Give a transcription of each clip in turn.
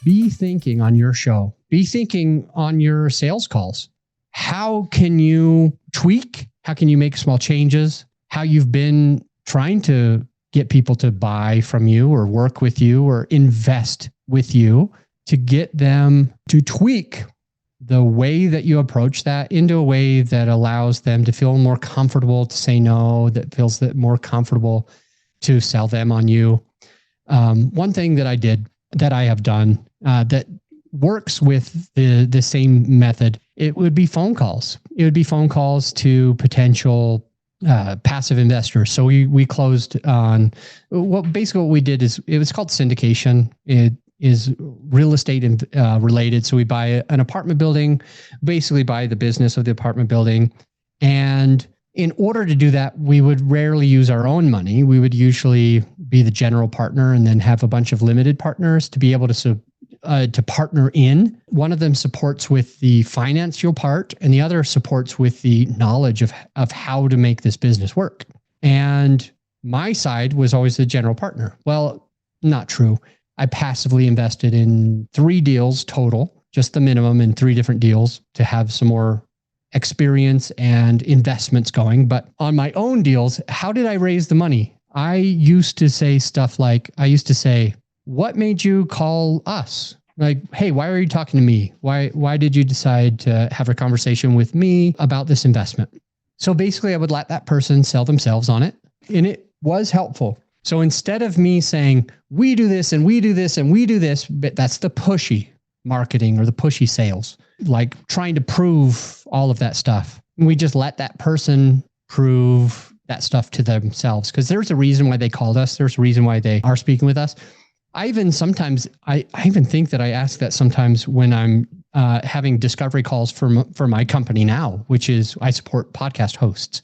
be thinking on your show, be thinking on your sales calls. How can you tweak? How can you make small changes? How you've been trying to get people to buy from you or work with you or invest with you to get them to tweak the way that you approach that into a way that allows them to feel more comfortable to say no, that feels that more comfortable to sell them on you. One thing that I did, that I have done, that works with the same method, it would be phone calls. It would be phone calls to potential passive investors. So we closed on what we did is it was called syndication. It is real estate related. So we buy an apartment building, basically buy the business of the apartment building. And in order to do that, we would rarely use our own money. We would usually be the general partner and then have a bunch of limited partners to be able to partner in. One of them supports with the financial part and the other supports with the knowledge of how to make this business work. And my side was always the general partner. Well, not true. I passively invested in 3 deals total, just the minimum in 3 different deals to have some more experience and investments going. But on my own deals, how did I raise the money? I used to say stuff like, what made you call us? Like, hey, why are you talking to me? Why did you decide to have a conversation with me about this investment? So basically I would let that person sell themselves on it. And it was helpful. So instead of me saying, we do this and we do this and we do this, but that's the pushy marketing or the pushy sales, like trying to prove all of that stuff. We just let that person prove that stuff to themselves because there's a reason why they called us. There's a reason why they are speaking with us. I even think that I ask that sometimes when I'm having discovery calls for my company now, which is I support podcast hosts.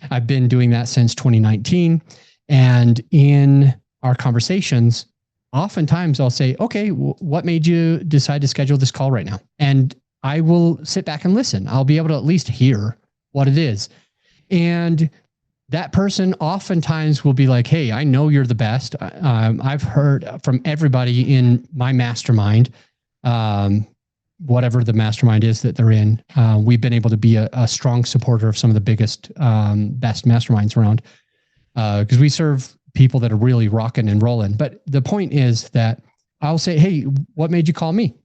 I've been doing that since 2019. And in our conversations, oftentimes I'll say, okay, what made you decide to schedule this call right now? And I will sit back and listen. I'll be able to at least hear what it is. And that person oftentimes will be like, hey, I know you're the best. I've heard from everybody in my mastermind, whatever the mastermind is that they're in. We've been able to be a strong supporter of some of the biggest, best masterminds around because we serve people that are really rocking and rolling. But the point is that I'll say, hey, what made you call me?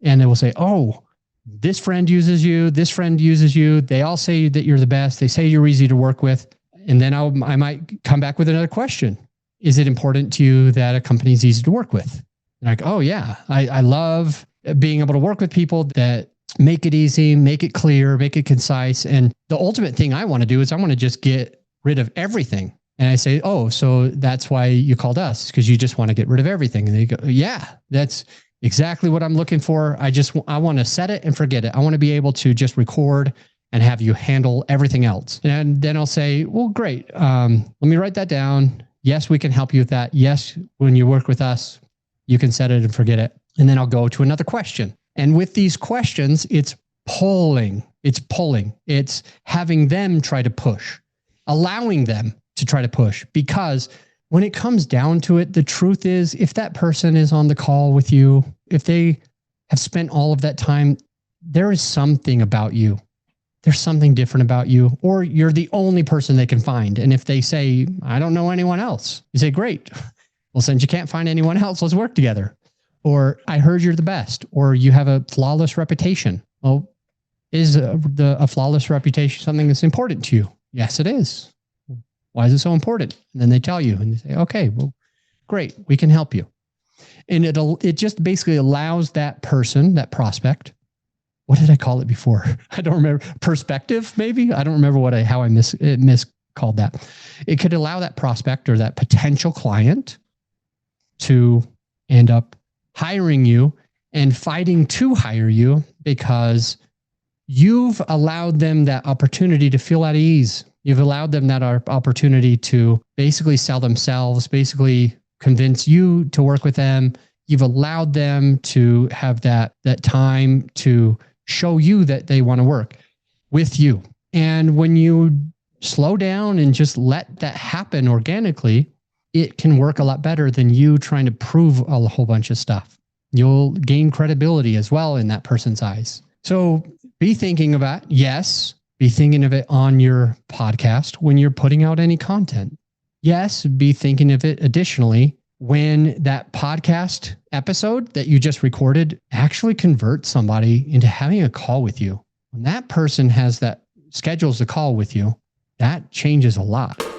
And they will say, oh, this friend uses you. This friend uses you. They all say that you're the best. They say you're easy to work with. And then I might come back with another question. Is it important to you that a company is easy to work with? And like, oh yeah, I love being able to work with people that make it easy, make it clear, make it concise. And the ultimate thing I want to do is I want to just get rid of everything. And I say, oh, so that's why you called us, because you just want to get rid of everything. And they go, yeah, that's exactly what I'm looking for. I want to set it and forget it. I want to be able to just record and have you handle everything else. And then I'll say, well, great. Let me write that down. Yes, we can help you with that. Yes, when you work with us, you can set it and forget it. And then I'll go to another question. And with these questions, it's pulling. It's having them try to push, allowing them to try to push. Because when it comes down to it, the truth is, if that person is on the call with you, if they have spent all of that time, there is something about you. There's something different about you, or you're the only person they can find. And if they say, I don't know anyone else, you say, great. Well, since you can't find anyone else, let's work together. Or I heard you're the best, or you have a flawless reputation. Well, is a flawless reputation something that's important to you? Yes, it is. Why is it so important? And then they tell you and you say, okay, well, great. We can help you. And it just basically allows that person, that prospect, what did I call it before? I don't remember. Perspective, maybe? I don't remember how I miscalled that. It could allow that prospect or that potential client to end up hiring you and fighting to hire you because you've allowed them that opportunity to feel at ease. You've allowed them that opportunity to basically sell themselves, basically convince you to work with them. You've allowed them to have that time to show you that they want to work with you. And when you slow down and just let that happen organically, it can work a lot better than you trying to prove a whole bunch of stuff. You'll gain credibility as well in that person's eyes. So be thinking about, yes, be thinking of it on your podcast when you're putting out any content. Yes, be thinking of it additionally when that podcast episode that you just recorded actually converts somebody into having a call with you. When that person schedules a call with you, that changes a lot.